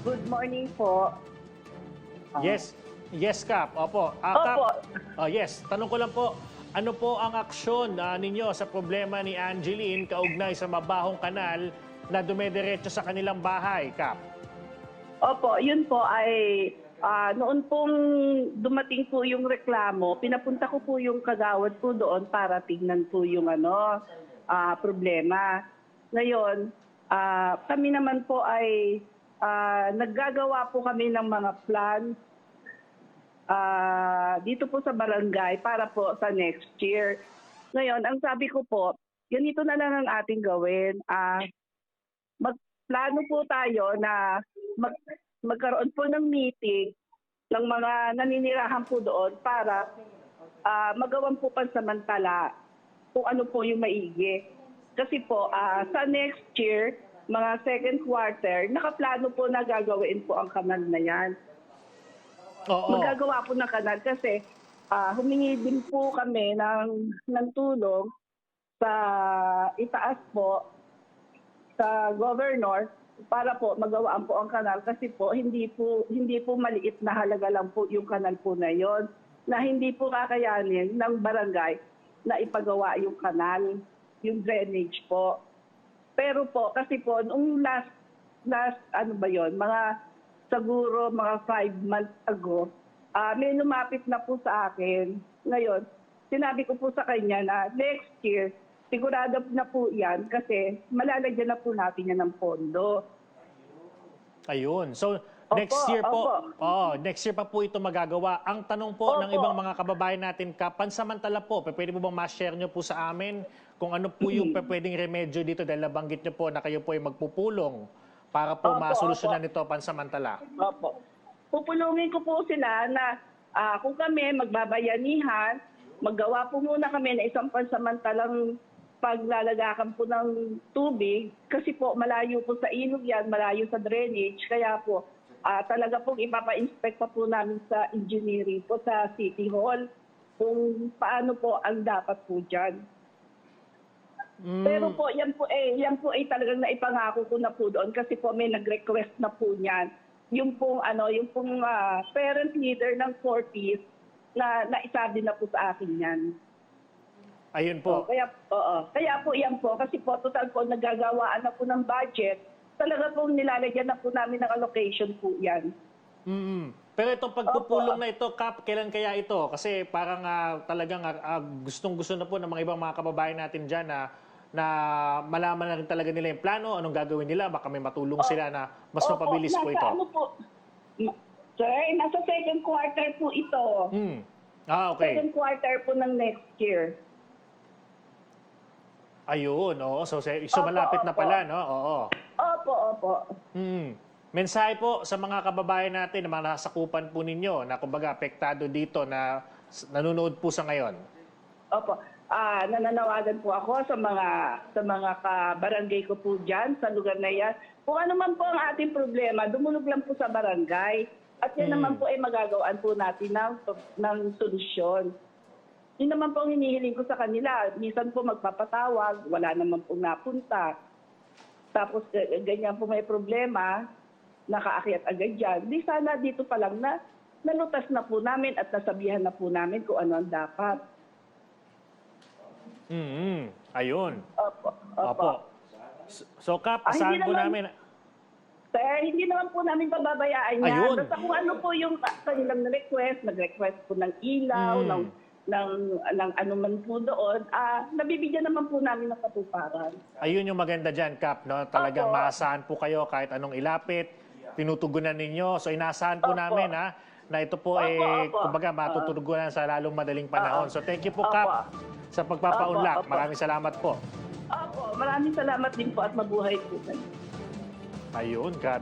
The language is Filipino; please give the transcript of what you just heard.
Good morning po. Yes, yes, Kap. Opo. Kap, Opo. yes, tanong ko lang po, ano po ang aksyon ninyo sa problema ni Angeline kaugnay sa mabahong kanal na dumediretso sa kanilang bahay, Kap? Opo, yun po ay noon pong dumating po yung reklamo, pinapunta ko po yung kagawad po doon para tignan po yung problema. Ngayon, kami naman po ay naggagawa po kami ng mga plan dito po sa barangay para po sa next year. Ngayon, ang sabi ko po, ganito na lang ang ating gawin. Magplano po tayo na magkaroon po ng meeting ng mga naninirahan po doon para magawan po pansamantala kung ano po yung maigi. Kasi po, sa next year, mga second quarter, nakaplano po na gagawin po ang kanal na yan. Oo. Magagawa po ng kanal kasi humingi din po kami ng tulong sa itaas po sa governor para po magawaan po ang kanal kasi po hindi po maliit na halaga lang po yung kanal po na yon na hindi po kakayanin ng barangay na ipagawa yung kanal, yung drainage po. Pero po kasi po nung last ano ba yon, siguro mga 5 months ago, may lumapit na po sa akin. Ngayon, sinabi ko po sa kanya na next year sigurado na po yan kasi malalagyan na po natin yan ng pondo. Ayun. So, next Opo, year po, opo. next year pa po ito magagawa. Ang tanong po ng Opo. ibang mga kababayan natin, Kap, pansamantala po, pwede po bang ma-share nyo po sa amin kung ano po yung pwedeng remedyo dito dahil nabanggit nyo po na kayo po ay magpupulong para po Opo, masolusyonan ito pansamantala? Opo. Pupulungin ko po sila na kung kami magbabayanihan, maggawa po muna kami na isang pansamantalang paglalagakan po ng tubig kasi po malayo po sa ilog yan, malayo sa drainage. Kaya po talaga pong ipapa-inspect pa po namin sa engineering po sa City Hall kung paano po ang dapat po dyan. Pero po yan po ay talagang naipangako ko na po doon kasi po may nag-request na po niyan. Yung pong parent leader ng Fortis na naisabi na po sa akin yan. Ayun po. Kaya po yan po kasi po total po nagagawaan na po ng budget. Talaga po nilalagyan na po namin ng allocation po yan. Pero itong pagpupulong na ito, Kap, kailan kaya ito? Kasi parang talagang gustong-gusto na po ng mga ibang mga kababayan natin dyan na malaman na rin talaga nila yung plano, anong gagawin nila, baka may matulong sila na mas mapabilis po ito. Nasa ano po, sir, nasa second quarter po ito. Okay. Second quarter po ng next year. Ayun, oo. So malapit na pala, no? Oo. Opo. Mensahe po sa mga kababayan natin na mga nasakupan po ninyo na kumbaga apektado dito na nanonood po sa ngayon. Opo. Nananawagan po ako sa mga kabarangay ko po dyan, sa lugar na yan. Kung ano man po ang ating problema, dumulog lang po sa barangay. At yan naman po ay magagawaan po natin ng solusyon. Yun naman po ang hinihiling ko sa kanila. Minsan po magpapatawag, wala naman po napunta. Tapos ganyan po may problema, nakaakyat agad dyan. Di sana dito pa lang na nalutas na po namin at nasabihan na po namin kung ano ang dapat. Ayun. Opo. So, Kap, asahan po namin. Sir, hindi naman po namin pababayaan yan. Ayun. Basta kung ano po yung kanilang request, nag-request po ng ilaw, ng ano man po doon, nabibigyan naman po namin ng katuparan. Ayun yung maganda dyan, Kap, no? Talagang maasahan po kayo kahit anong ilapit, tinutugunan ninyo. So, inaasahan po namin, na ito po kumbaga matutugunan sa lalong madaling panahon. So, thank you po, Kap, sa pagpapaunlak. Maraming salamat po. Opo, maraming salamat din po at mabuhay po. Ayun, Kap.